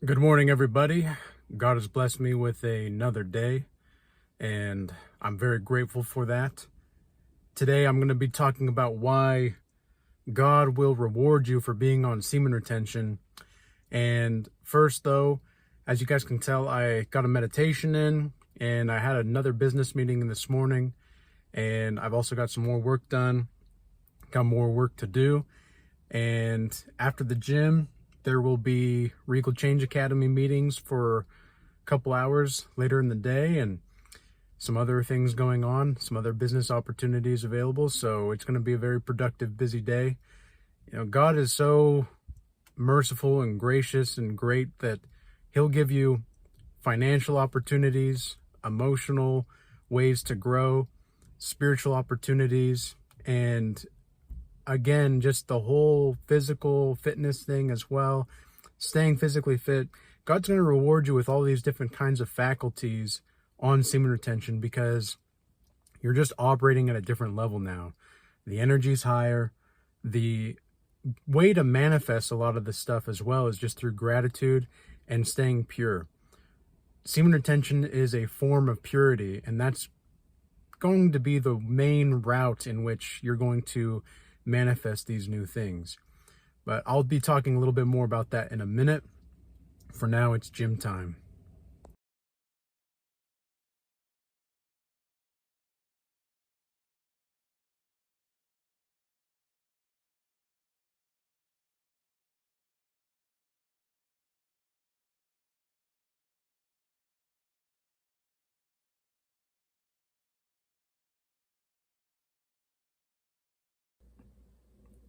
Good morning, everybody. God has blessed me with another day, and I'm very grateful for that. Today, I'm going to be talking about why God will reward you for being on semen retention. And first, though, as you guys can tell, I got a meditation in, and I had another business meeting this morning, and I've also got some more work done, got more work to do. And after the gym, there will be Regal Change Academy meetings for a couple hours later in the day, and some other things going on, some other business opportunities available. So it's going to be a very productive, busy day. God is so merciful and gracious and great that He'll give you financial opportunities, emotional ways to grow, spiritual opportunities, and again, just the whole physical fitness thing as well, staying physically fit. God's going to reward you with all these different kinds of faculties on semen retention because you're just operating at a different level now. The energy's higher. The way to manifest a lot of this stuff as well is just through gratitude and staying pure. Semen retention is a form of purity, and that's going to be the main route in which you're going to manifest these new things. But I'll be talking a little bit more about that in a minute. For now, it's gym time.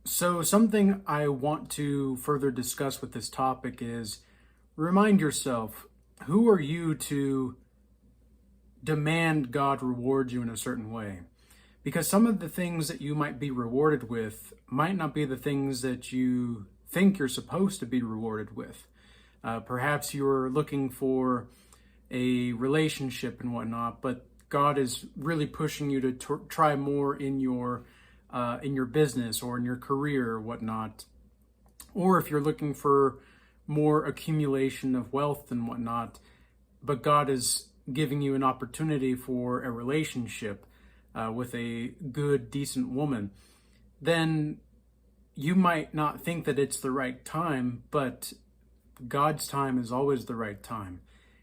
So something I want to further discuss with this topic is remind yourself, who are you to demand God reward you in a certain way? Because some of the things that you might be rewarded with might not be the things that you think you're supposed to be rewarded with. Perhaps you're looking for a relationship and whatnot, but God is really pushing you to try more in your business or in your career or whatnot. Or if you're looking for more accumulation of wealth and whatnot, but God is giving you an opportunity for a relationship with a good, decent woman, then you might not think that it's the right time, but God's time is always the right time.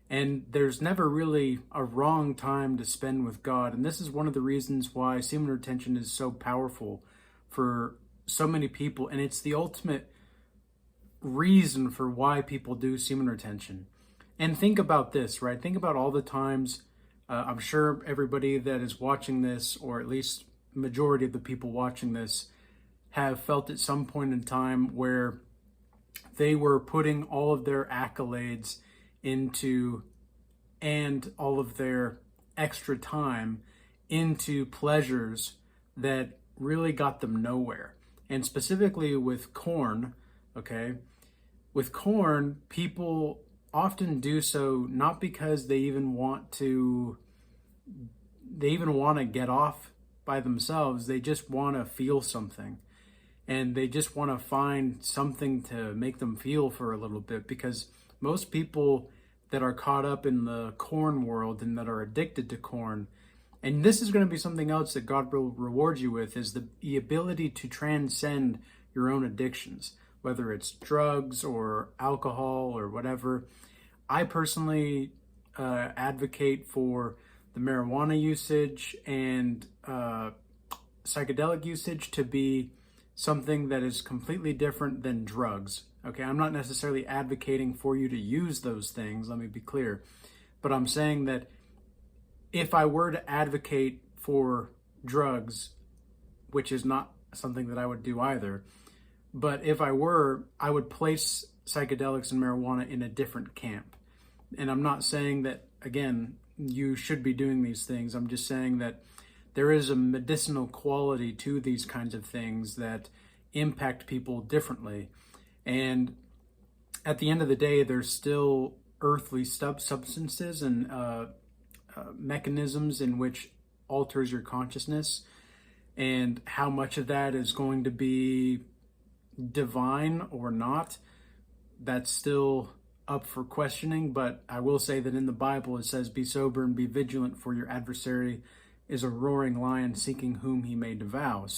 And there's never really a wrong time to spend with God. And this is one of the reasons why semen retention is so powerful for so many people. And it's the ultimate reason for why people do semen retention. And think about this, right? Think about all the times, I'm sure everybody that is watching this, or at least majority of the people watching this, have felt at some point in time where they were putting all of their accolades into and all of their extra time into pleasures that really got them nowhere. And specifically with corn, okay, with corn, people often do so not because they even want to get off by themselves. They just want to feel something, and they just want to find something to make them feel for a little bit, because most people that are caught up in the corn world and that are addicted to corn, and this is going to be something else that God will reward you with, is the ability to transcend your own addictions, whether it's drugs or alcohol or whatever. I personally advocate for the marijuana usage and psychedelic usage to be something that is completely different than drugs. Okay, I'm not necessarily advocating for you to use those things, let me be clear. But I'm saying that if I were to advocate for drugs, which is not something that I would do either, but if I were, I would place psychedelics and marijuana in a different camp. And I'm not saying that, again, you should be doing these things. I'm just saying that there is a medicinal quality to these kinds of things that impact people differently. And at the end of the day, there's still earthly substances and mechanisms in which alters your consciousness, and how much of that is going to be divine or not, that's still up for questioning, but I will say that in the Bible it says, "Be sober and be vigilant, for your adversary is a roaring lion seeking whom he may devour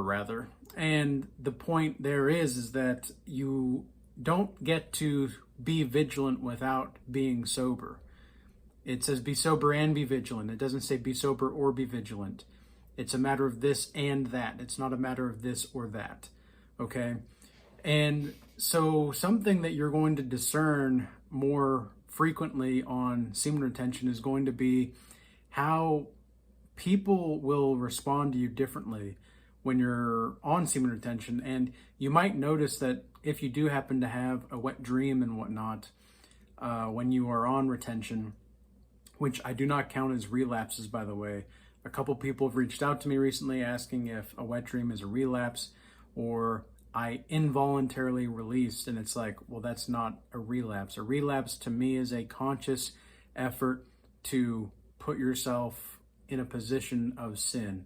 rather." And the point there is that you don't get to be vigilant without being sober. It says be sober and be vigilant. It doesn't say be sober or be vigilant. It's a matter of this and that. It's not a matter of this or that. Okay? And so something that you're going to discern more frequently on semen retention is going to be how people will respond to you differently when you're on semen retention. And you might notice that if you do happen to have a wet dream and whatnot, when you are on retention, which I do not count as relapses, by the way. A couple people have reached out to me recently asking if a wet dream is a relapse or I involuntarily released, and it's like, well, that's not a relapse. A relapse to me is a conscious effort to put yourself in a position of sin.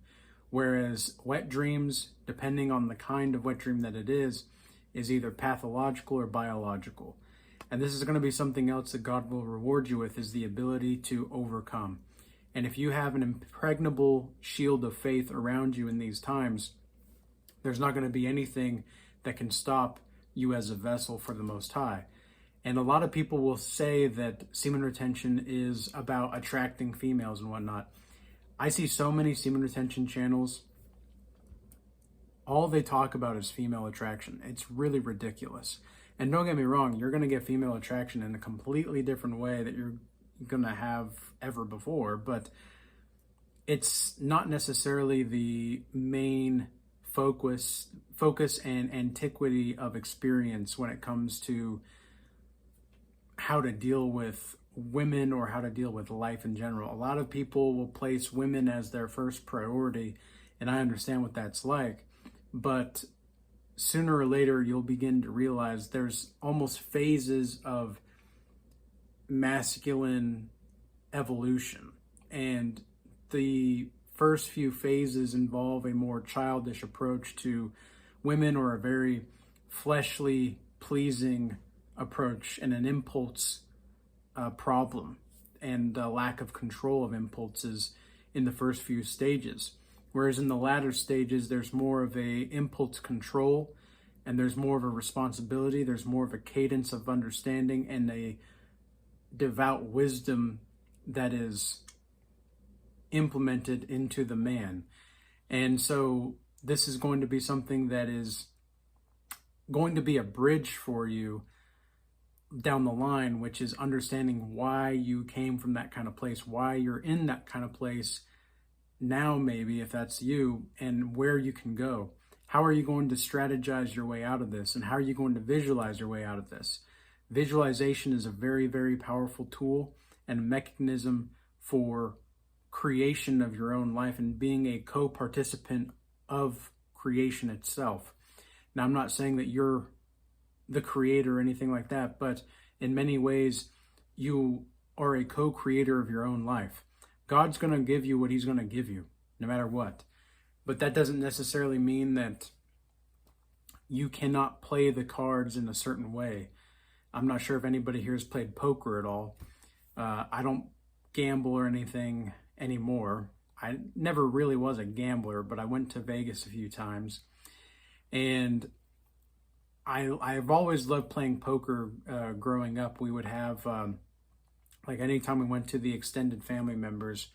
Whereas wet dreams, depending on the kind of wet dream that it is either pathological or biological. And this is going to be something else that God will reward you with, is the ability to overcome. And if you have an impregnable shield of faith around you in these times, there's not going to be anything that can stop you as a vessel for the Most High. And a lot of people will say that semen retention is about attracting females and whatnot. I see so many semen retention channels. All they talk about is female attraction. It's really ridiculous. And don't get me wrong, you're going to get female attraction in a completely different way that you're going to have ever before, but it's not necessarily the main focus and antiquity of experience when it comes to how to deal with women or how to deal with life in general. A lot of people will place women as their first priority, and I understand what that's like, but sooner or later you'll begin to realize there's almost phases of masculine evolution, and the first few phases involve a more childish approach to women, or a very fleshly pleasing approach, and an impulse problem and a lack of control of impulses in the first few stages. Whereas in the latter stages, there's more of a impulse control, and there's more of a responsibility, there's more of a cadence of understanding, and a devout wisdom that is implemented into the man. And so this is going to be something that is going to be a bridge for you down the line, which is understanding why you came from that kind of place, why you're in that kind of place now, maybe if that's you, and where you can go. How are you going to strategize your way out of this, and how are you going to visualize your way out of this? Visualization is a very, very powerful tool and a mechanism for creation of your own life and being a co-participant of creation itself. Now, I'm not saying that you're the creator or anything like that, but in many ways, you are a co-creator of your own life. God's going to give you what he's going to give you, no matter what. But that doesn't necessarily mean that you cannot play the cards in a certain way. I'm not sure if anybody here has played poker at all. I don't gamble or anything anymore. I never really was a gambler, but I went to Vegas a few times. And I've always loved playing poker growing up. We would have, like anytime we went to the extended family members,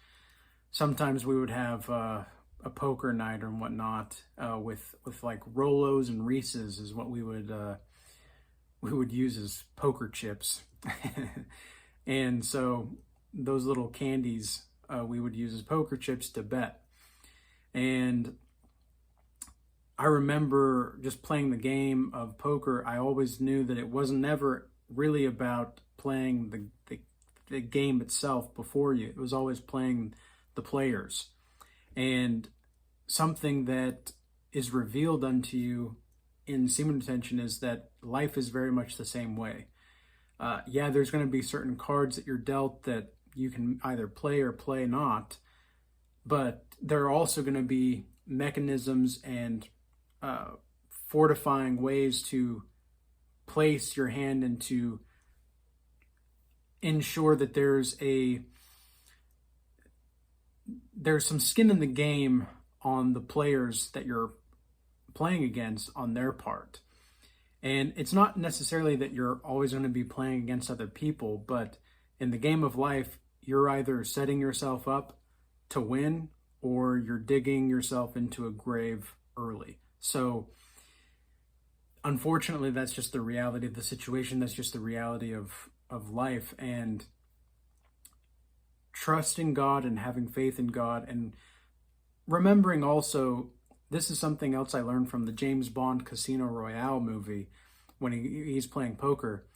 sometimes we would have a poker night or whatnot with like Rolos and Reese's is what we would use as poker chips. And so those little candies we would use as poker chips to bet. And I remember just playing the game of poker. I always knew that it wasn't never really about playing the game itself before you. It was always playing the players. And something that is revealed unto you in semen retention is that life is very much the same way. Yeah, there's going to be certain cards that you're dealt that you can either play or play not, but there are also going to be mechanisms and fortifying ways to place your hand and to ensure that there's some skin in the game on the players that you're playing against on their part. And it's not necessarily that you're always going to be playing against other people, but in the game of life, you're either setting yourself up to win or you're digging yourself into a grave early. So unfortunately, that's just the reality of the situation. That's just the reality of life. And trusting God and having faith in God, and remembering also, this is something else I learned from the James Bond Casino Royale movie when he's playing poker.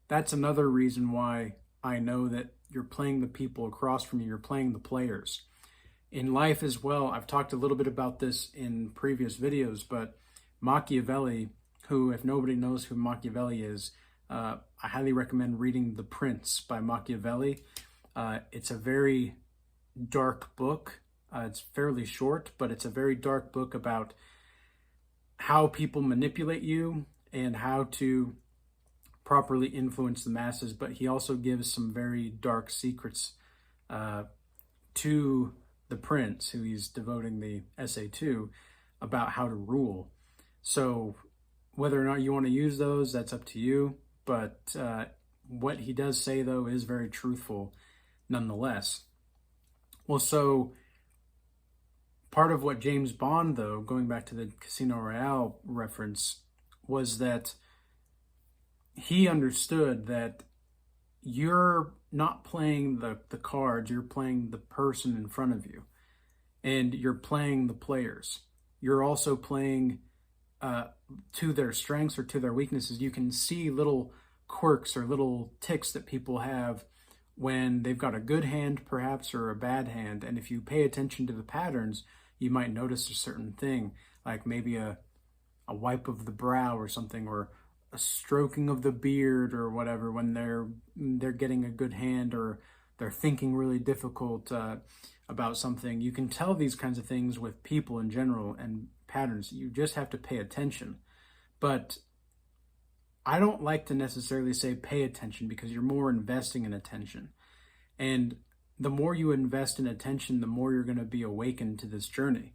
That's another reason why I know that you're playing the people across from you, you're playing the players. In life as well, I've talked a little bit about this in previous videos, but Machiavelli, who, if nobody knows who Machiavelli is, I highly recommend reading The Prince by Machiavelli. It's a very dark book. It's fairly short, but it's a very dark book about how people manipulate you and how to properly influence the masses. But he also gives some very dark secrets to the prince, who he's devoting the essay to, about how to rule. So whether or not you want to use those, that's up to you. But what he does say, though, is very truthful nonetheless. Well, so part of what James Bond, though, going back to the Casino Royale reference, was that he understood that you're not playing the cards, you're playing the person in front of you. And you're playing the players. You're also playing to their strengths or to their weaknesses. You can see little quirks or little ticks that people have when they've got a good hand, perhaps, or a bad hand. And if you pay attention to the patterns, you might notice a certain thing, like maybe a wipe of the brow or something, or a stroking of the beard or whatever, when they're getting a good hand, or they're thinking really difficult about something. You can tell these kinds of things with people in general and patterns. You just have to pay attention. But I don't like to necessarily say pay attention, because you're more investing in attention. And the more you invest in attention, the more you're going to be awakened to this journey.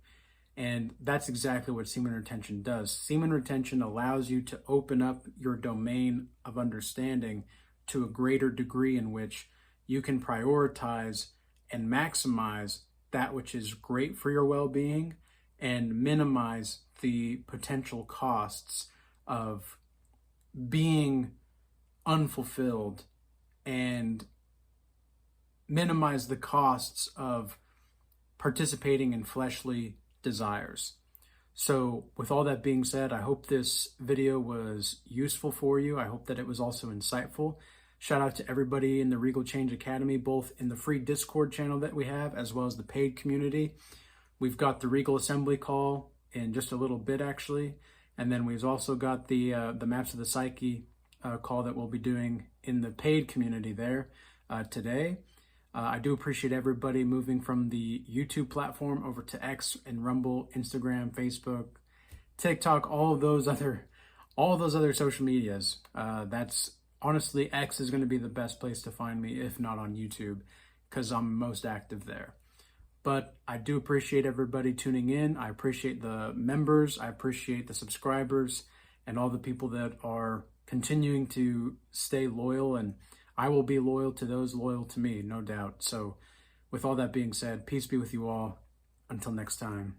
And that's exactly what semen retention does. Semen retention allows you to open up your domain of understanding to a greater degree, in which you can prioritize and maximize that which is great for your well-being, and minimize the potential costs of being unfulfilled, and minimize the costs of participating in fleshly desires. So with all that being said, I hope this video was useful for you. I hope that it was also insightful. Shout out to everybody in the Regal Change Academy, both in the free Discord channel that we have, as well as the paid community. We've got the Regal Assembly call in just a little bit, actually. And then we've also got the Maps of the Psyche call that we'll be doing in the paid community there today. I do appreciate everybody moving from the YouTube platform over to X and Rumble, Instagram, Facebook, TikTok, all those other social medias. That's honestly, X is going to be the best place to find me, if not on YouTube, because I'm most active there. But I do appreciate everybody tuning in. I appreciate the members. I appreciate the subscribers and all the people that are continuing to stay loyal. And I will be loyal to those loyal to me, no doubt. So with all that being said, peace be with you all. Until next time.